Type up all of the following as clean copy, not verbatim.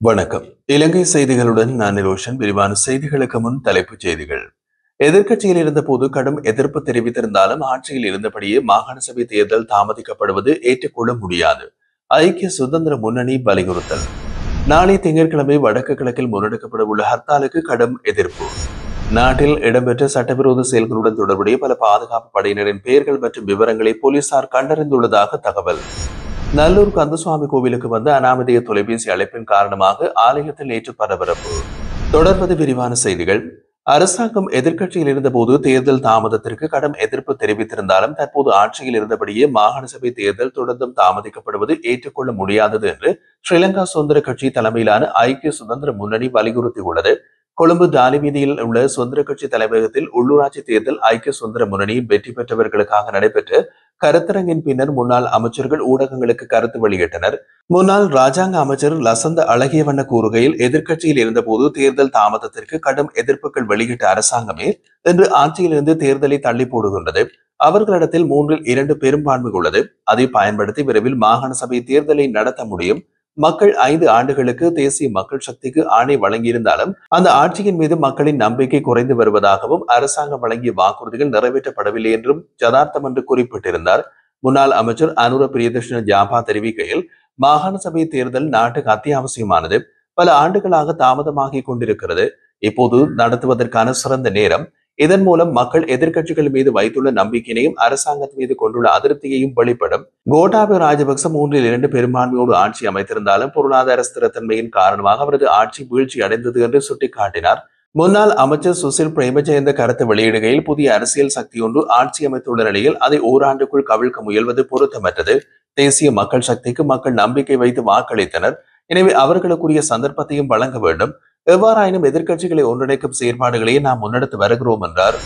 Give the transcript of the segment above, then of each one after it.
வணக்கம். இலங்கை செய்திகளுடன் நான் நிரோஷன். விரிவான செய்திகளுக்கு முன் தலைப்புச் செய்திகள். எதிர்க்கட்சியில் இருந்தபோது கடும் எதிர்ப்பு தெரிவித்திருந்தாலும் ஆட்சியில் இருந்தபடியே மாகாண சபை தேர்தல் தாமதிக்கப்படுவது ஏற்றுக்கொள்ள முடியாது. ஐக்கிய சுதந்திர முன்னணி வலியுறுத்தல். நாளை திங்கட்கிழமை வடக்கு கிழக்கில் முன்னெடுக்கப்பட உள்ள ஹர்த்தாலுக்கு கடும் எதிர்ப்பு. நாட்டில் இடம்பெற்ற சட்டவிரோத செயல்களுடன் தொடர்புடைய பல பாதுகாப்பு படையினரின் பெயர்கள் மற்றும் விவரங்களை போலீசார் கண்டறிந்துள்ளதாக தகவல். நல்லூர் கந்தசுவாமி கோவிலுக்கு வந்த அனாமதேய தொலைபேசி அழைப்பின் காரணமாக ஆலயத்தில் நேற்று பரபரப்பு. தொடர்வது விரிவான செய்திகள். அரசாங்கம் எதிர்க்கட்சியில் இருந்தபோது தேர்தல் தாமதத்திற்கு கடும் எதிர்ப்பு தெரிவித்திருந்தாலும் தற்போது ஆட்சியில் இருந்தபடியே மாகாண சபை தேர்தல் தொடர்ந்தும் தாமதிக்கப்படுவது ஏற்றுக்கொள்ள முடியாதது என்று ஸ்ரீலங்கா சுதந்திர கட்சி தலைமையிலான ஐக்கிய சுதந்திர முன்னணி வலியுறுத்தியுள்ளது. கொழும்பு டாலி வீதியில் உள்ள சுதந்திர கட்சி தலைமையகத்தில் உள்ளூராட்சி தேர்தல் ஐக்கிய சுதந்திர முன்னணியின் வெற்றி பெற்றவர்களுக்காக நடைபெற்ற கருத்தரங்கின் பின்னர் முன்னாள் அமைச்சர்கள் ஊடகங்களுக்கு கருத்து வெளியிட்டனர். முன்னாள் ராஜாங்க அமைச்சர் லசந்த அழகியவண்ண கூறுகையில், எதிர்க்கட்சியில் இருந்தபோது தேர்தல் தாமதத்திற்கு கடும் எதிர்ப்புகள் வெளியிட்ட அரசாங்கமே இன்று ஆட்சியிலிருந்து தேர்தலை தள்ளி போடுகின்றது. அவர்களிடத்தில் 3/2 பெரும்பான்மை உள்ளது. அதை பயன்படுத்தி விரைவில் மாகாண சபை தேர்தலை நடத்த முடியும். மக்கள் 5 ஆண்டுகளுக்கு தேசிய மக்கள் சக்திக்கு ஆணை வழங்கியிருந்தாலும் அந்த ஆட்சியின் மீது மக்களின் நம்பிக்கை குறைந்து வருவதாகவும் அரசாங்கம் வழங்கிய வாக்குறுதிகள் நிறைவேற்றப்படவில்லை என்றும் யதார்த்தம் என்று குறிப்பிட்டிருந்தார். முன்னாள் அமைச்சர் அனுர பிரியதர்ஷன ஜாபா தெரிவிக்கையில், மாகாண சபை தேர்தல் நாட்டுக்கு அத்தியாவசியமானது. பல ஆண்டுகளாக தாமதமாகிக் கொண்டிருக்கிறது. இப்போது நடத்துவதற்கான சிறந்த நேரம். இதன் மூலம் மக்கள் எதிர்க்கட்சிகள் மீது வைத்துள்ள நம்பிக்கையையும் அரசாங்கத்தின் மீது கொண்டுள்ள அதிருப்தியையும் வெளிப்படும். கோட்டாபய ராஜபக்ச 3/2 பெரும்பான்மையோடு ஆட்சி அமைத்திருந்தாலும் பொருளாதார ஸ்திரத்தன்மையின் காரணமாக அவரது ஆட்சி வீழ்ச்சி அடைந்தது என்று சுட்டிக்காட்டினார். முன்னாள் அமைச்சர் சுசில் பிரேமஜயந்த கருத்து வெளியிடுகையில், புதிய அரசியல் சக்தி ஒன்று ஆட்சி அமைத்துள்ள நிலையில் அதை ஓராண்டுக்குள் கவிழ்க்க முயல்வது பொருத்தமற்றது. தேசிய மக்கள் சக்திக்கு மக்கள் நம்பிக்கை வைத்து வாக்களித்தனர். எனவே அவர்களுக்குரிய சந்தர்ப்பத்தையும் வழங்க வேண்டும். எவ்வாறாயினும் எதிர்க்கட்சிகளை ஒன்றிணைக்கும் செயற்பாடுகளையே நாம் முன்னெடுத்து வருகிறோம் என்றார்.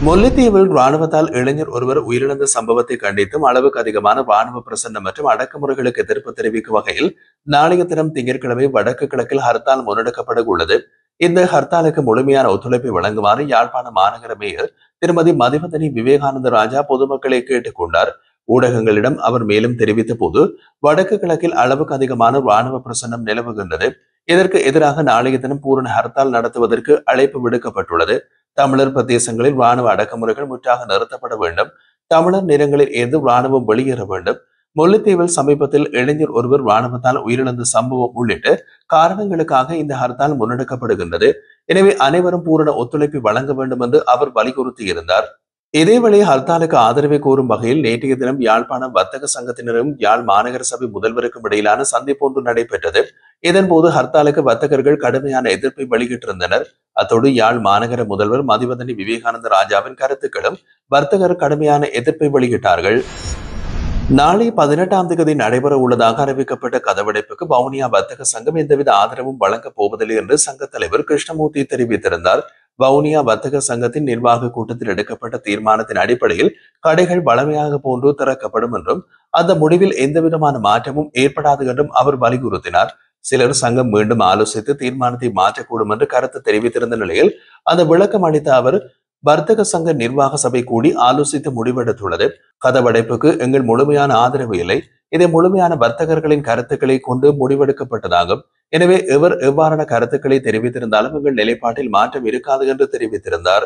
முல்லைத்தீவில் ராணுவத்தால் இளைஞர் ஒருவர் உயிரிழந்த சம்பவத்தை கண்டித்தும் அளவுக்கு அதிகமான ராணுவ பிரசன்னம் மற்றும் அடக்குமுறைகளுக்கு எதிர்ப்பு தெரிவிக்கும் வகையில் நாளைய தினம் திங்கட்கிழமை வடக்கு கிழக்கில் ஹர்த்தால் முன்னெடுக்கப்பட உள்ளது. இந்த ஹர்த்தாலுக்கு முழுமையான ஒத்துழைப்பை வழங்குமாறு யாழ்ப்பாண மாநகர மேயர் திருமதி மதிவதனி விவேகானந்த ராஜா பொதுமக்களை கேட்டுக் கொண்டார். ஊடகங்களிடம் அவர் மேலும் தெரிவித்த போது, வடக்கு கிழக்கில் அளவுக்கு அதிகமான ராணுவ பிரசன்னம் நிலவுகின்றது. இதற்கு எதிராக நாளைய தினம் பூரண ஹர்த்தால் நடத்துவதற்கு அழைப்பு விடுக்கப்பட்டுள்ளது. தமிழர் பிரதேசங்களில் ராணுவ அடக்குமுறைகள் முற்றாக நிறுத்தப்பட வேண்டும். தமிழர் நிலங்களில் இருந்து ராணுவம் வெளியேற வேண்டும். முல்லைத்தீவில் சமீபத்தில் இளைஞர் ஒருவர் ராணுவத்தால் உயிரிழந்த சம்பவம் உள்ளிட்ட காரணங்களுக்காக இந்த ஹர்த்தால் முன்னெடுக்கப்படுகின்றது. எனவே அனைவரும் பூரண ஒத்துழைப்பை வழங்க வேண்டும் என்று அவர் வலியுறுத்தியிருந்தார். இதேவேளை ஹர்த்தாலுக்கு ஆதரவை கோரும் வகையில் நேற்றைய தினம் யாழ்ப்பாணம் வர்த்தக சங்கத்தினரும் யாழ் மாநகர சபை முதல்வருக்கும் இடையிலான சந்திப்பு ஒன்று நடைபெற்றது. இதன்போது ஹர்த்தாலுக்கு வர்த்தகர்கள் கடுமையான எதிர்ப்பை வெளியிட்டிருந்தனர். அத்தோடு யாழ் மாநகர முதல்வர் மதிவதனி விவேகானந்த ராஜாவின் கருத்துக்களும் வர்த்தகர் கடுமையான எதிர்ப்பை வெளியிட்டார்கள். நாளை 18ஆம் தேதி நடைபெற உள்ளதாக அறிவிக்கப்பட்ட கதவடைப்புக்கு வவுனியா வர்த்தக சங்கம் எந்தவித ஆதரவும் வழங்கப் போவதில்லை என்று சங்க தலைவர் கிருஷ்ணமூர்த்தி தெரிவித்திருந்தார். வவுனியா வர்த்தக சங்கத்தின் நிர்வாக கூட்டத்தில் எடுக்கப்பட்ட தீர்மானத்தின் அடிப்படையில் கடைகள் வளமையாக போன்று திறக்கப்படும் என்றும் அந்த முடிவில் எந்தவிதமான மாற்றமும் ஏற்படாது என்றும் அவர் வலியுறுத்தினார். சிலர் சங்கம் மீண்டும் ஆலோசித்து தீர்மானத்தை மாற்றக்கூடும் என்று கருத்து தெரிவித்திருந்த நிலையில் அந்த விளக்கம் அளித்த அவர், வர்த்தக சங்க நிர்வாக சபை கூடி ஆலோசித்து முடிவெடுத்துள்ளது. கதவடைப்புக்கு எங்கள் முழுமையான ஆதரவு இல்லை. இதை முழுமையான வர்த்தகர்களின் கருத்துக்களை கொண்டு முடிவெடுக்கப்பட்டதாகும். எனவே எவர் எவ்வாறான கருத்துக்களை தெரிவித்திருந்தாலும் எங்கள் நிலைப்பாட்டில் மாற்றம் இருக்காது என்று தெரிவித்திருந்தார்.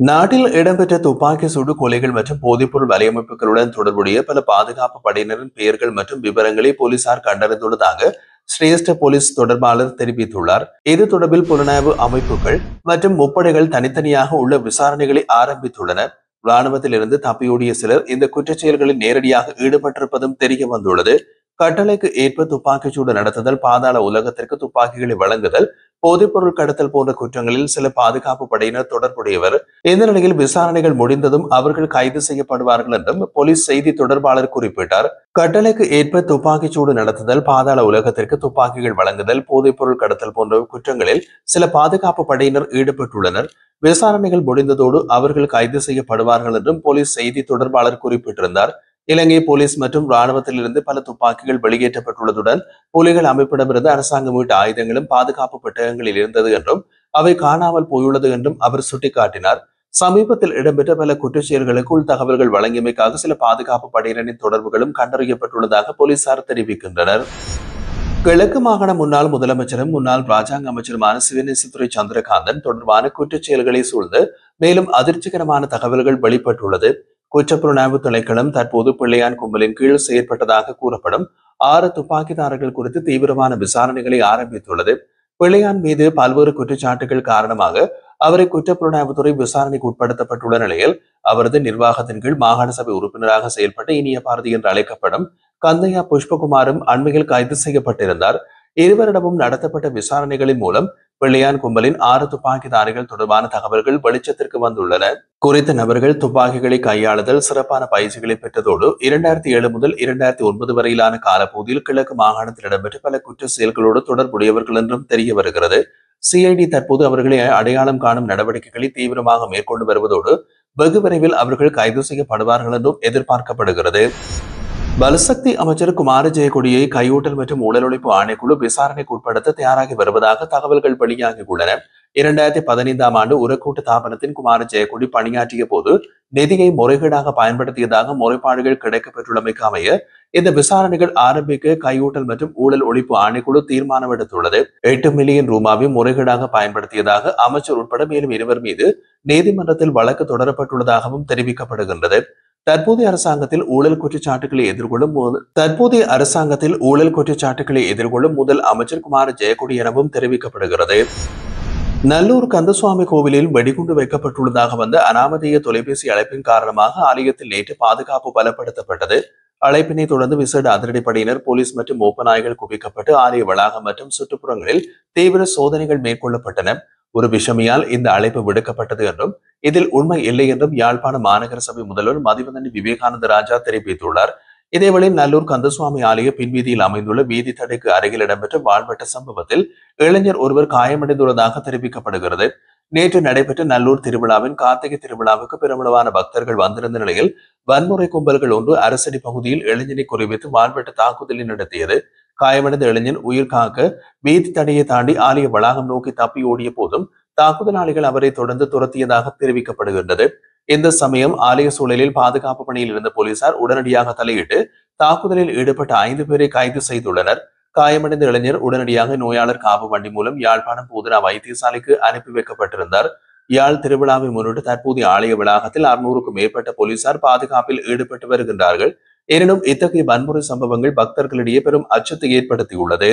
நாட்டில் இடம்பெற்ற துப்பாக்கி சூடு கொலைகள் மற்றும் போதைப்பொருள் வலையமைப்புகளுடன் தொடர்புடைய பல பாதுகாப்பு படையினரின் பெயர்கள் மற்றும் விவரங்களை போலீசார் கண்டறிந்துள்ளதாக சிரேஷ்ட போலீஸ் தொடர்பாளர் தெரிவித்துள்ளார். இது தொடர்பில் புலனாய்வு அமைப்புகள் மற்றும் முப்படைகள் தனித்தனியாக உள்ள விசாரணைகளை ஆரம்பித்துள்ளன. இராணுவத்தில் இருந்து தப்பியோடிய சிலர் இந்த குற்றச்செயல்களில் நேரடியாக ஈடுபட்டிருப்பதும் தெரிய வந்துள்ளது. கட்டளைக்கு ஏற்ப துப்பாக்கிச்சூடு நடத்துதல், பாதாள உலகத்திற்கு துப்பாக்கிகளை வழங்குதல், போதைப்பொருள் கடத்தல் போன்ற குற்றங்களில் சில பாதுகாப்பு படையினர் தொடர்புடையவர். இந்த நிலையில் விசாரணைகள் முடிந்ததும் அவர்கள் கைது செய்யப்படுவார்கள் என்றும் போலீஸ் செய்தி தொடர்பாளர் குறிப்பிட்டார். கட்டளைக்கு ஏற்ப துப்பாக்கிச்சூடு நடத்துதல், பாதாள உலகத்திற்கு துப்பாக்கிகள் வழங்குதல், போதைப்பொருள் கடத்தல் போன்ற குற்றங்களில் சில பாதுகாப்பு படையினர் ஈடுபட்டுள்ளனர். விசாரணைகள் முடிந்ததோடு அவர்கள் கைது செய்யப்படுவார்கள் என்றும் போலீஸ் செய்தி தொடர்பாளர் குறிப்பிட்டிருந்தார். இலங்கை போலீஸ் மற்றும் இராணுவத்தில் இருந்து பல துப்பாக்கிகள் வெளியேற்றப்பட்டுள்ளதுடன் புலிகள் அமைப்பிடமிருந்து அரசாங்கம் மீட்ட ஆயுதங்களும் பாதுகாப்பு பெட்டகங்களில் இருந்தது என்றும் அவை காணாமல் போயுள்ளது என்றும் அவர் சுட்டிக்காட்டினார். சமீபத்தில் இடம்பெற்ற பல குற்றச்செயல்களுக்கு உள் தகவல்கள் வழங்கியமைக்காக சில பாதுகாப்பு படையினரின் தொடர்புகளும் கண்டறியப்பட்டுள்ளதாக போலீசார் தெரிவிக்கின்றனர். கிழக்கு மாகாண முன்னாள் முதலமைச்சரும் முன்னாள் ராஜாங்க அமைச்சருமான சிவநேசத்துறை சந்திரகாந்தன் தொடர்பான குற்றச் செயல்களை சூழ்ந்து மேலும் அதிர்ச்சிகரமான தகவல்கள் வெளிப்பட்டுள்ளது. குற்றப்புலனாய்வு திணைக்களம் தற்போது பிள்ளையான் கும்பலின் கீழ் செயற்பட்டதாக கூறப்படும் 6 துப்பாக்கிதாரர்கள் குறித்து தீவிரமான விசாரணைகளை ஆரம்பித்துள்ளது. பிள்ளையான் மீது பல்வேறு குற்றச்சாட்டுகள் காரணமாக அவரை குற்றப்புலனாய்வுத்துறை விசாரணைக்கு உட்படுத்தப்பட்டுள்ள நிலையில் அவரது நிர்வாகத்தின் கீழ் மாகாண சபை உறுப்பினராக செயல்பட்ட இனிய பாரதி என்று அழைக்கப்படும் கந்தையா புஷ்பகுமாரும் அண்மையில் கைது செய்யப்பட்டிருந்தார். இருவரிடமும் நடத்தப்பட்ட விசாரணைகளின் மூலம் பிள்ளையான் கும்பலின் 6 துப்பாக்கிதாரிகள் தொடர்பான தகவல்கள் வெளிச்சத்திற்கு வந்துள்ளன. குறித்த நபர்கள் துப்பாக்கிகளை கையாளுதல் சிறப்பான பயிற்சிகளை பெற்றதோடு 2007 முதல் 2009 வரையிலான காலப்பகுதியில் கிழக்கு மாகாணத்தில் இடம்பெற்ற பல குற்ற செயல்களோடு தொடர்புடையவர்கள் என்றும் தெரிய வருகிறது. சிஐடி தற்போது அவர்களை அடையாளம் காணும் நடவடிக்கைகளை தீவிரமாக மேற்கொண்டு வருவதோடு வெகு விரைவில் அவர்கள் கைது செய்யப்படுவார்கள் என்றும் எதிர்பார்க்கப்படுகிறது. பலசக்தி அமைச்சர் குமார ஜெயக்கொடியை கையூட்டல் மற்றும் ஊழல் ஒழிப்பு ஆணைக்குழு விசாரணைக்கு உட்படுத்த தயாராகி வருவதாக தகவல்கள் வெளியாகியுள்ளன. 2015ஆம் ஆண்டு உரக்கூட்டு தாபனத்தின் குமார ஜெயக்கொடி பணியாற்றிய போது நிதியை முறைகேடாக பயன்படுத்தியதாக முறைப்பாடுகள் கிடைக்கப்பெற்றுள்ளமைக்கு அமைய இந்த விசாரணைகள் ஆரம்பிக்க கையூட்டல் மற்றும் ஊழல் ஒழிப்பு ஆணைக்குழு தீர்மானம் எடுத்துள்ளது. 8 மில்லியன் ரூபாவை முறைகேடாக பயன்படுத்தியதாக அமைச்சர் உட்பட மேலும் 2 மீது நீதிமன்றத்தில் வழக்கு தொடரப்பட்டுள்ளதாகவும் தெரிவிக்கப்படுகின்றது. தற்போதைய அரசாங்கத்தில் ஊழல் குற்றச்சாட்டுகளை எதிர்கொள்ளும் முதல் அமைச்சர் குமார ஜெயக்கொடி எனவும் தெரிவிக்கப்படுகிறது. நல்லூர் கந்தசுவாமி கோவிலில் வெடிகுண்டு வைக்கப்பட்டுள்ளதாக வந்த அனாமதேய தொலைபேசி அழைப்பின் காரணமாக ஆலயத்தில் நேற்று பாதுகாப்பு பலப்படுத்தப்பட்டது. அழைப்பினை தொடர்ந்து விசேட அதிரடிப்படையினர், போலீஸ் மற்றும் மோப்பநாய்கள் குவிக்கப்பட்டு ஆலய வளாகம் மற்றும் சுற்றுப்புறங்களில் தீவிர சோதனைகள் மேற்கொள்ளப்பட்டன. ஒரு விஷமியால் இந்த அழைப்பு விடுக்கப்பட்டது என்றும் இதில் உண்மை இல்லை என்றும் யாழ்ப்பாண மாநகர சபை முதல்வர் மதிவதனி விவேகானந்த ராஜா தெரிவித்துள்ளார். இதேவேளை நல்லூர் கந்தசுவாமி ஆலய பின்வீதியில் அமைந்துள்ள வீதி தடைக்கு அருகில் இடம்பெற்ற வாழ்வெட்ட சம்பவத்தில் இளைஞர் ஒருவர் காயமடைந்துள்ளதாக தெரிவிக்கப்படுகிறது. நேற்று நடைபெற்ற நல்லூர் திருவிழாவின் கார்த்திகை திருவிழாவுக்கு பெருமளவான பக்தர்கள் வந்திருந்த நிலையில் வன்முறை கும்பல்கள் ஒன்று அரசடி பகுதியில் இளைஞனை குறிவைத்து வாழ்வெட்ட தாக்குதலை நடத்தியது. காயமடைந்த இளைஞன் உயிர் காக்க வீதி தடையை தாண்டி ஆலய வளாகம் நோக்கி தப்பி ஓடிய போதும் தாக்குதலாளிகள் அவரை தொடர்ந்து துரத்தியதாக தெரிவிக்கப்படுகின்றது. இந்த சமயம் ஆலய சூழலில் பாதுகாப்பு பணியில் இருந்த போலீசார் உடனடியாக தலையிட்டு தாக்குதலில் ஈடுபட்ட 5 பேரை கைது செய்துள்ளனர். காயமடைந்த இளைஞர் உடனடியாக நோயாளர் காவு வண்டி மூலம் யாழ்ப்பாணம் போதனா வைத்தியசாலைக்கு அனுப்பி வைக்கப்பட்டிருந்தார். யாழ் திருவிழாவை முன்னிட்டு தற்போதைய ஆலய வளாகத்தில் 600க்கும் மேற்பட்ட போலீசார் பாதுகாப்பில் ஈடுபட்டு வருகின்றார்கள். எனினும் இத்தகைய வன்முறை சம்பவங்கள் பக்தர்களிடையே பெரும் அச்சத்தை ஏற்படுத்தியுள்ளது.